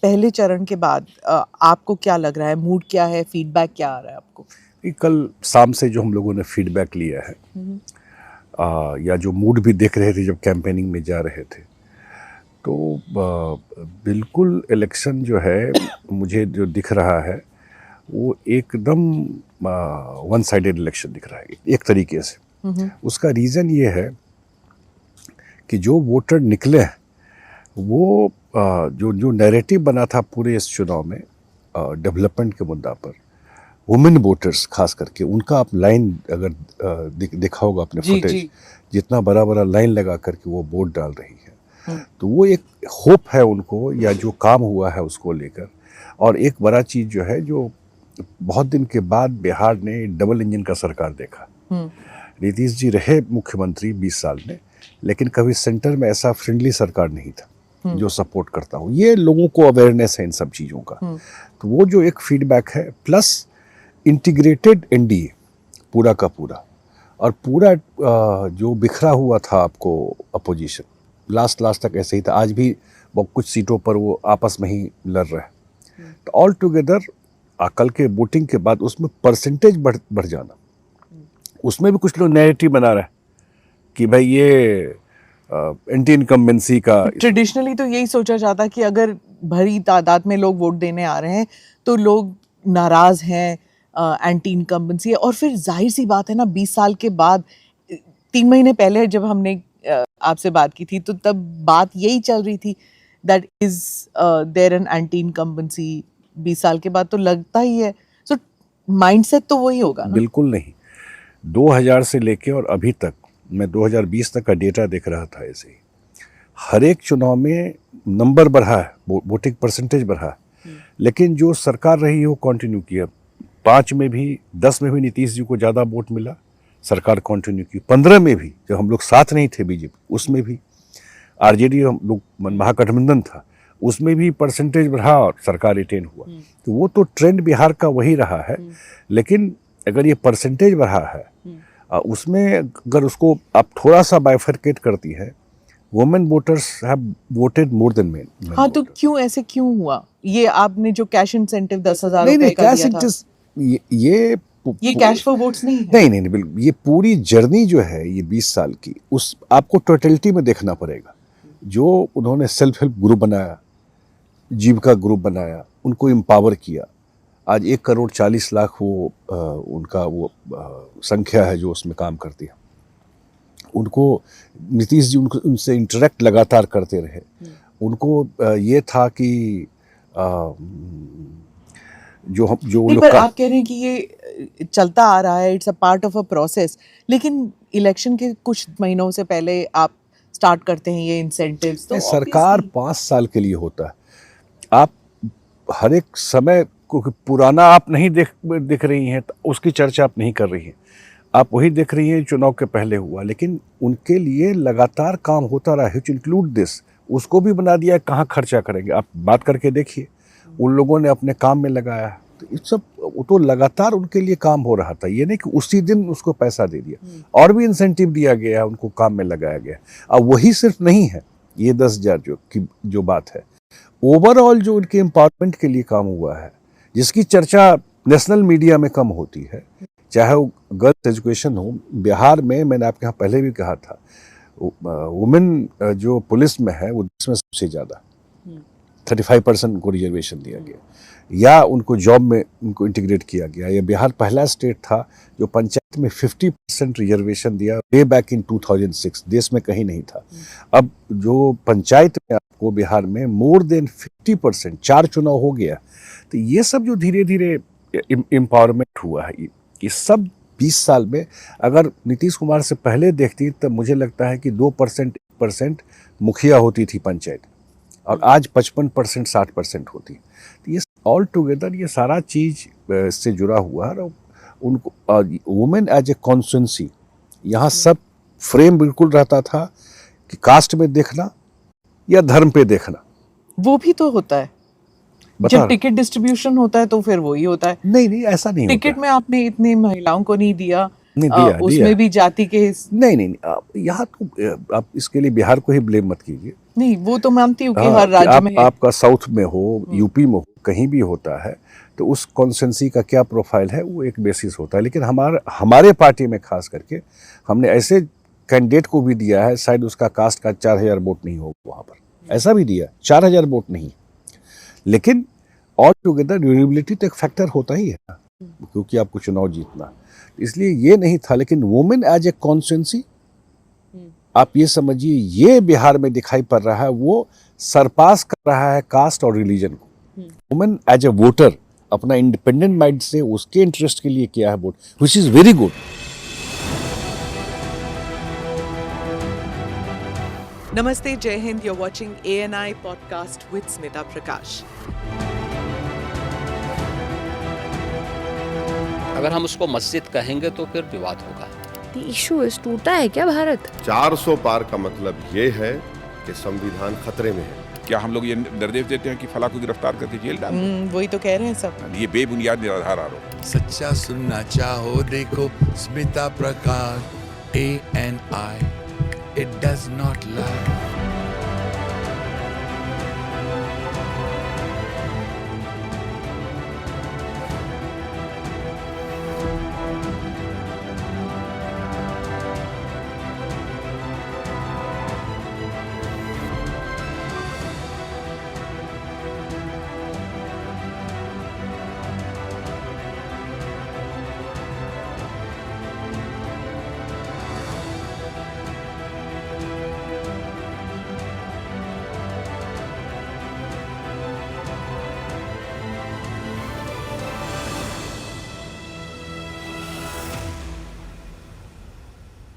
पहले चरण के बाद आपको क्या लग रहा है, मूड क्या है, फीडबैक क्या आ रहा है आपको? कल शाम से जो हम लोगों ने फीडबैक लिया है या जो मूड भी देख रहे थे जब कैंपेनिंग में जा रहे थे, तो बिल्कुल इलेक्शन जो है मुझे जो दिख रहा है वो एकदम वन साइडेड इलेक्शन दिख रहा है एक तरीके से। उसका रीज़न ये है कि जो वोटर निकले हैं वो जो नैरेटिव बना था पूरे इस चुनाव में डेवलपमेंट के मुद्दा पर, वुमेन वोटर्स खास करके उनका आप लाइन अगर देखा होगा अपने फुटेज, जितना बड़ा बड़ा लाइन लगा करके वो वोट डाल रही है, तो वो एक होप है उनको या जो काम हुआ है उसको लेकर। और एक बड़ा चीज़ जो है, जो बहुत दिन के बाद बिहार ने डबल इंजन का सरकार देखा। नीतीश जी रहे मुख्यमंत्री 20 साल में, लेकिन कभी सेंटर में ऐसा फ्रेंडली सरकार नहीं था जो सपोर्ट करता हो। ये लोगों को अवेयरनेस है इन सब चीज़ों का, तो वो जो एक फीडबैक है, प्लस इंटीग्रेटेड एनडीए पूरा का पूरा, और पूरा जो बिखरा हुआ था आपको अपोजिशन लास्ट तक ऐसे ही था। आज भी वो कुछ सीटों पर वो आपस में ही लड़ रहे हैं। तो ऑल टुगेदर कल के वोटिंग के बाद उसमें परसेंटेज बढ़ जाना, उसमें भी कुछ लोग नैरेटिव बना रहे हैं कि भाई ये एंटी इनकम्बेंसी का। ट्रेडिशनली तो यही सोचा जाता कि अगर भरी तादाद में लोग वोट देने आ रहे हैं तो लोग नाराज हैं, एंटी इनकम्बेंसी है। और फिर जाहिर सी बात है ना, 20 साल के बाद, 3 महीने पहले जब हमने आपसे बात की थी तो तब बात यही चल रही थी that is there an anti incumbency. 20 साल के बाद तो लगता ही है, सो माइंडसेट तो वही होगा ना। बिल्कुल नहीं। 2000 से लेके और अभी तक, मैं 2020 तक का डेटा देख रहा था, ऐसे ही हर एक चुनाव में नंबर बढ़ा है, वोटिंग परसेंटेज बढ़ा है, लेकिन जो सरकार रही है वो कंटिन्यू किया। 5 में भी 10 में भी नीतीश जी को ज़्यादा वोट मिला, सरकार कंटिन्यू की। 15 में भी जब हम लोग साथ नहीं थे बीजेपी, उसमें भी आरजेडी हम लोग महागठबंधन था, उसमें भी परसेंटेज बढ़ा और सरकार रिटेन हुआ। तो वो तो ट्रेंड बिहार का वही रहा है। लेकिन अगर ये परसेंटेज बढ़ा है, उसमें अगर उसको आप थोड़ा सा बाइफरकेट करती है, women voters have voted more than main. हाँ, तो क्यों ऐसे क्यों हुआ? ये आपने जो कैश इंसेंटिव 10,000 रुपए का कैश दिया था, ये कैश फॉर वोट्स नहीं है। नहीं बिल्कुल। ये पूरी जर्नी जो है ये 20 साल की, उस आपको टोटलिटी में देखना पड़ेगा। जो उन्होंने सेल्फ हेल्प ग्रुप बनाया, जीविका ग्रुप बनाया, उनको एम्पावर किया। आज 1,40,00,000 वो उनका वो संख्या है जो उसमें काम करती है। उनको नीतीश जी उनसे इंटरेक्ट लगातार करते रहे। उनको ये था कि जो लोग आप कह रहे हैं कि ये चलता आ रहा है, it's a part of a process, लेकिन इलेक्शन के कुछ महीनों से पहले आप स्टार्ट करते हैं ये इंसेंटिव्स। तो सरकार 5 साल के लिए होता है। आप हर एक समय को पुराना आप नहीं देख रही हैं, तो उसकी चर्चा आप नहीं कर रही हैं। आप वही देख रही हैं चुनाव के पहले हुआ, लेकिन उनके लिए लगातार काम होता रहा है, इंक्लूड दिस। उसको भी बना दिया है, कहाँ खर्चा करेंगे आप बात करके देखिए। उन लोगों ने अपने काम में लगाया है, तो ये सब वो तो लगातार उनके लिए काम हो रहा था। ये नहीं कि उसी दिन उसको पैसा दे दिया, और भी इंसेंटिव दिया गया है, उनको काम में लगाया गया। अब वही सिर्फ नहीं है ये 10,000 जो बात है, ओवरऑल जो उनके एम्पावरमेंट के लिए काम हुआ है, जिसकी चर्चा नेशनल मीडिया में कम होती है, चाहे वो गर्ल्स एजुकेशन हो। बिहार में मैंने आपके यहाँ पहले भी कहा था, वुमेन जो पुलिस में है वो देश में सबसे ज़्यादा 35% को रिजर्वेशन दिया गया, या उनको जॉब में उनको इंटीग्रेट किया गया। ये बिहार पहला स्टेट था जो पंचायत में 50% रिजर्वेशन दिया, वे बैक इन 2006। देश में कहीं नहीं था। अब जो पंचायत में आपको बिहार में मोर देन 50%, 4 चुनाव हो गया। तो ये सब जो धीरे धीरे एम्पावरमेंट हुआ है, ये सब 20 साल में अगर नीतीश कुमार से पहले देखती तब मुझे लगता है कि 2% 1% मुखिया होती थी पंचायत, और आज 55% 60% होती। तो ये ऑल टुगेदर ये सारा चीज़ से जुड़ा हुआ है। उनको वुमेन एज ए कॉन्स्टिट्यूंसी, यहाँ सब फ्रेम बिल्कुल रहता था कि कास्ट में देखना या धर्म पे देखना। वो भी तो होता है जब टिकट डिस्ट्रीब्यूशन होता है, तो फिर वही होता है। नहीं ऐसा नहीं टिकट होता। में आपने इतनी महिलाओं को नहीं दिया, उसमें भी जाति के नहीं यहाँ तो आप इसके लिए बिहार को ही ब्लेम मत कीजिए। नहीं, वो तो मानती हूँ कि हाँ, हर राज्य में है। आपका साउथ में हो, यूपी में हो, कहीं भी होता है, तो उस कॉन्स्टिट्यूंसी का क्या प्रोफाइल है वो एक बेसिस होता है। लेकिन हमारे पार्टी में खास करके हमने ऐसे कैंडिडेट को भी दिया है, शायद उसका कास्ट का 4000 वोट नहीं हो वहाँ पर, ऐसा भी दिया 4000 वोट नहीं, लेकिन ऑल टुगेदर ड्यूरेबिलिटी तो एक फैक्टर होता ही है ना, क्योंकि आपको चुनाव जीतना, इसलिए ये नहीं था। लेकिन वुमेन एज ए कॉन्स्टिट्यूंसी, आप ये समझिए, ये बिहार में दिखाई पड़ रहा है, वो सरपास कर रहा है कास्ट और रिलीजन को। वुमेन एज ए वोटर अपना इंडिपेंडेंट माइंड से उसके इंटरेस्ट के लिए किया है vote, which is very good. नमस्ते, जय Hind, you're watching ANI podcast with Smita Prakash. अगर हम उसको मस्जिद कहेंगे तो फिर विवाद होगा। इशू इस टूटा है क्या भारत? 400 पार का मतलब ये है कि संविधान खतरे में है। क्या हम लोग ये निर्देश देते हैं कि फला को गिरफ्तार करके जेल डाल दो? वही तो कह रहे हैं सब। ये बेबुनियाद निराधार आरोप। सच्चा सुनना चाहो देखो स्मिता प्रकाश ANI, it does not lie।